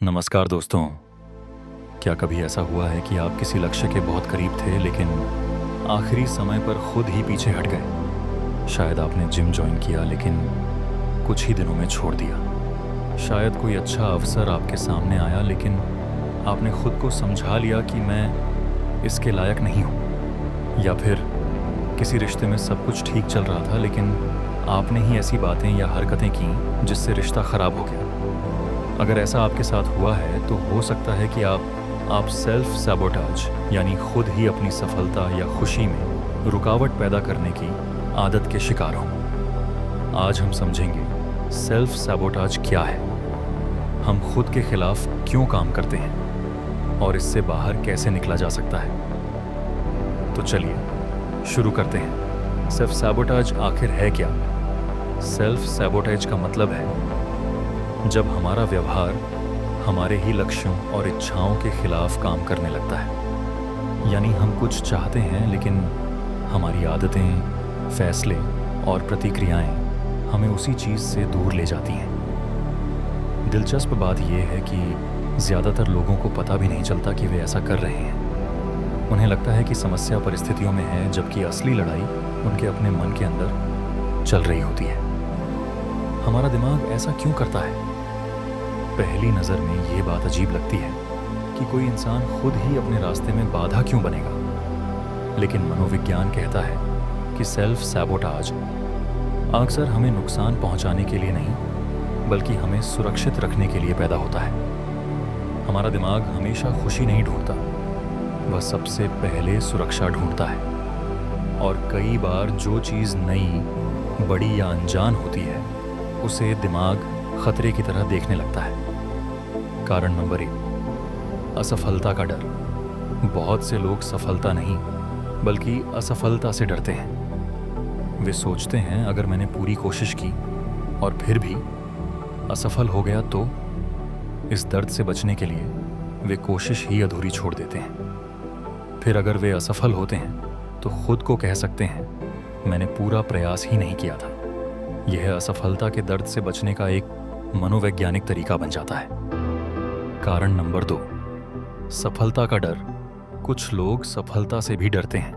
नमस्कार दोस्तों। क्या कभी ऐसा हुआ है कि आप किसी लक्ष्य के बहुत करीब थे लेकिन आखिरी समय पर खुद ही पीछे हट गए? शायद आपने जिम ज्वाइन किया लेकिन कुछ ही दिनों में छोड़ दिया। शायद कोई अच्छा अवसर आपके सामने आया लेकिन आपने खुद को समझा लिया कि मैं इसके लायक नहीं हूँ। या फिर किसी रिश्ते में सब कुछ ठीक चल रहा था लेकिन आपने ही ऐसी बातें या हरकतें की जिससे रिश्ता खराब हो गया। अगर ऐसा आपके साथ हुआ है तो हो सकता है कि आप सेल्फ सैबोटाज यानी खुद ही अपनी सफलता या खुशी में रुकावट पैदा करने की आदत के शिकार हों। आज हम समझेंगे सेल्फ सैबोटाज क्या है, हम खुद के खिलाफ क्यों काम करते हैं और इससे बाहर कैसे निकला जा सकता है। तो चलिए शुरू करते हैं। सेल्फ सैबोटाज आखिर है क्या? सेल्फ सैबोटाज का मतलब है जब हमारा व्यवहार हमारे ही लक्ष्यों और इच्छाओं के खिलाफ काम करने लगता है। यानी हम कुछ चाहते हैं लेकिन हमारी आदतें, फैसले और प्रतिक्रियाएं हमें उसी चीज़ से दूर ले जाती हैं। दिलचस्प बात यह है कि ज़्यादातर लोगों को पता भी नहीं चलता कि वे ऐसा कर रहे हैं। उन्हें लगता है कि समस्या परिस्थितियों में है, जबकि असली लड़ाई उनके अपने मन के अंदर चल रही होती है। हमारा दिमाग ऐसा क्यों करता है? पहली नज़र में ये बात अजीब लगती है कि कोई इंसान खुद ही अपने रास्ते में बाधा क्यों बनेगा। लेकिन मनोविज्ञान कहता है कि सेल्फ सैबोटाज अक्सर हमें नुकसान पहुंचाने के लिए नहीं बल्कि हमें सुरक्षित रखने के लिए पैदा होता है। हमारा दिमाग हमेशा खुशी नहीं ढूंढता, वह सबसे पहले सुरक्षा ढूंढता है। और कई बार जो चीज़ नई, बड़ी या अनजान होती है उसे दिमाग खतरे की तरह देखने लगता है। कारण नंबर 1, असफलता का डर। बहुत से लोग सफलता नहीं बल्कि असफलता से डरते हैं। वे सोचते हैं अगर मैंने पूरी कोशिश की और फिर भी असफल हो गया तो? इस दर्द से बचने के लिए वे कोशिश ही अधूरी छोड़ देते हैं। फिर अगर वे असफल होते हैं तो खुद को कह सकते हैं मैंने पूरा प्रयास ही नहीं किया था। यह असफलता के दर्द से बचने का एक मनोवैज्ञानिक तरीका बन जाता है। कारण नंबर 2, सफलता का डर। कुछ लोग सफलता से भी डरते हैं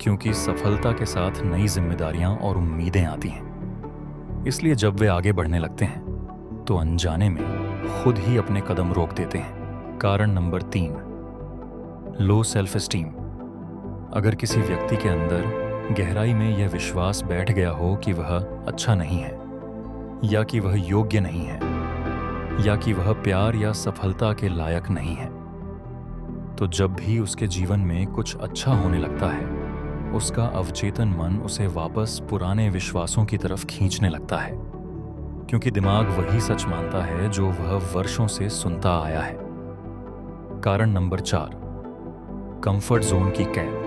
क्योंकि सफलता के साथ नई जिम्मेदारियां और उम्मीदें आती हैं। इसलिए जब वे आगे बढ़ने लगते हैं तो अनजाने में खुद ही अपने कदम रोक देते हैं। कारण नंबर 3, लो सेल्फ एस्टीम। अगर किसी व्यक्ति के अंदर गहराई में यह विश्वास बैठ गया हो कि वह अच्छा नहीं है, या कि वह योग्य नहीं है, या कि वह प्यार या सफलता के लायक नहीं है, तो जब भी उसके जीवन में कुछ अच्छा होने लगता है उसका अवचेतन मन उसे वापस पुराने विश्वासों की तरफ खींचने लगता है, क्योंकि दिमाग वही सच मानता है जो वह वर्षों से सुनता आया है। कारण नंबर 4, कंफर्ट जोन की कैद।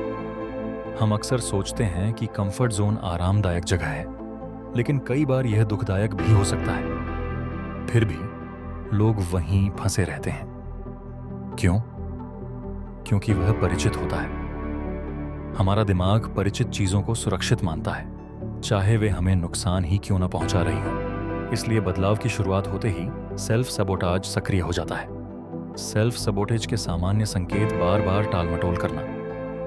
हम अक्सर सोचते हैं कि कंफर्ट जोन आरामदायक जगह है, लेकिन कई बार यह दुखदायक भी हो सकता है। फिर भी लोग वहीं फंसे रहते हैं। क्यों? क्योंकि वह परिचित होता है। हमारा दिमाग परिचित चीजों को सुरक्षित मानता है, चाहे वे हमें नुकसान ही क्यों न पहुंचा रही हों। इसलिए बदलाव की शुरुआत होते ही सेल्फ सबोटाज सक्रिय हो जाता है। सेल्फ सबोटेज के सामान्य संकेत बार बार टालमटोल करना,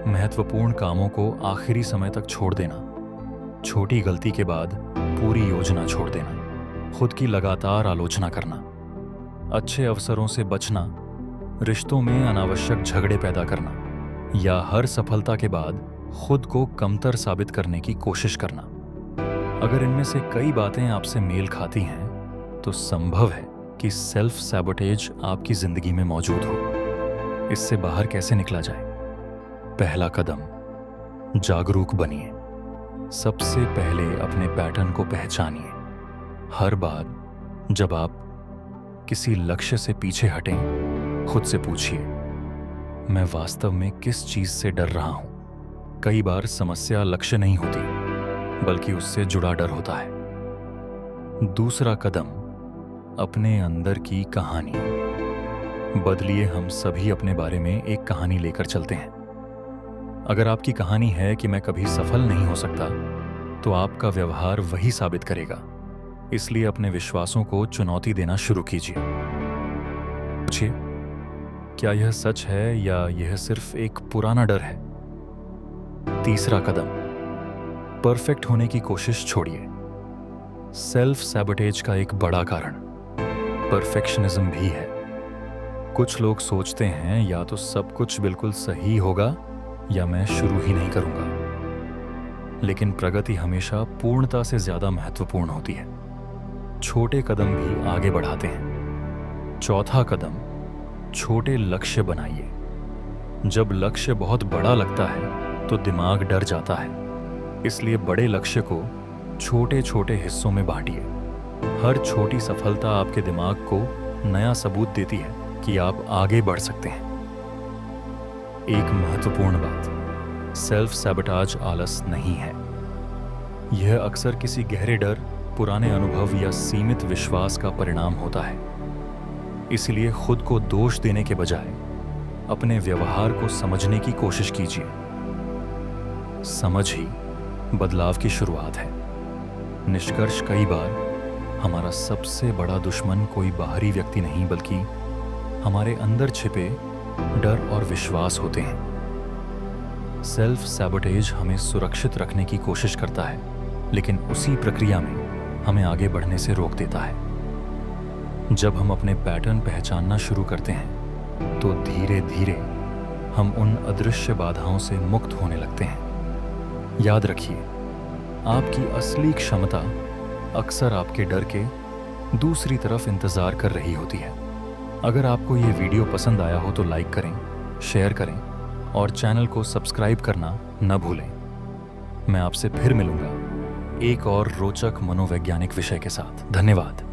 महत्वपूर्ण कामों को आखिरी समय तक छोड़ देना, छोटी गलती के बाद पूरी योजना छोड़ देना, खुद की लगातार आलोचना करना, अच्छे अवसरों से बचना, रिश्तों में अनावश्यक झगड़े पैदा करना, या हर सफलता के बाद खुद को कमतर साबित करने की कोशिश करना। अगर इनमें से कई बातें आपसे मेल खाती हैं तो संभव है कि सेल्फ सैबोटेज आपकी जिंदगी में मौजूद हो। इससे बाहर कैसे निकला जाए? पहला कदम, जागरूक बनिए। सबसे पहले अपने पैटर्न को पहचानिए। हर बार जब आप किसी लक्ष्य से पीछे हटें, खुद से पूछिए मैं वास्तव में किस चीज से डर रहा हूं। कई बार समस्या लक्ष्य नहीं होती बल्कि उससे जुड़ा डर होता है। दूसरा कदम, अपने अंदर की कहानी बदलिए। हम सभी अपने बारे में एक कहानी लेकर चलते हैं। अगर आपकी कहानी है कि मैं कभी सफल नहीं हो सकता, तो आपका व्यवहार वही साबित करेगा। इसलिए अपने विश्वासों को चुनौती देना शुरू कीजिए। सोचिए, क्या यह सच है या यह सिर्फ एक पुराना डर है? तीसरा कदम, परफेक्ट होने की कोशिश छोड़िए। सेल्फ सैबोटेज का एक बड़ा कारण परफेक्शनिज्म भी है। कुछ लोग सोचते हैं या तो सब कुछ बिल्कुल सही होगा या मैं शुरू ही नहीं करूंगा। लेकिन प्रगति हमेशा पूर्णता से ज्यादा महत्वपूर्ण होती है। छोटे कदम भी आगे बढ़ाते हैं। चौथा कदम, छोटे लक्ष्य बनाइए। जब लक्ष्य बहुत बड़ा लगता है तो दिमाग डर जाता है, इसलिए बड़े लक्ष्य को छोटे छोटे हिस्सों में बांटिए। हर छोटी सफलता आपके दिमाग को नया सबूत देती है कि आप आगे बढ़ सकते हैं। एक महत्वपूर्ण बात, सेल्फ सैबोटाज आलस नहीं है। यह अक्सर किसी गहरे डर, पुराने अनुभव या सीमित विश्वास का परिणाम होता है। इसलिए खुद को दोष देने के बजाय अपने व्यवहार को समझने की कोशिश कीजिए। समझ ही बदलाव की शुरुआत है। निष्कर्ष, कई बार हमारा सबसे बड़ा दुश्मन कोई बाहरी व्यक्ति नहीं बल्कि हमारे अंदर छिपे डर और विश्वास होते हैं। सेल्फ सैबोटेज हमें सुरक्षित रखने की कोशिश करता है, लेकिन उसी प्रक्रिया में हमें आगे बढ़ने से रोक देता है। जब हम अपने पैटर्न पहचानना शुरू करते हैं तो धीरे धीरे हम उन अदृश्य बाधाओं से मुक्त होने लगते हैं। याद रखिए, आपकी असली क्षमता अक्सर आपके डर के दूसरी तरफ इंतजार कर रही होती है। अगर आपको ये वीडियो पसंद आया हो तो लाइक करें, शेयर करें और चैनल को सब्सक्राइब करना न भूलें। मैं आपसे फिर मिलूंगा एक और रोचक मनोवैज्ञानिक विषय के साथ। धन्यवाद।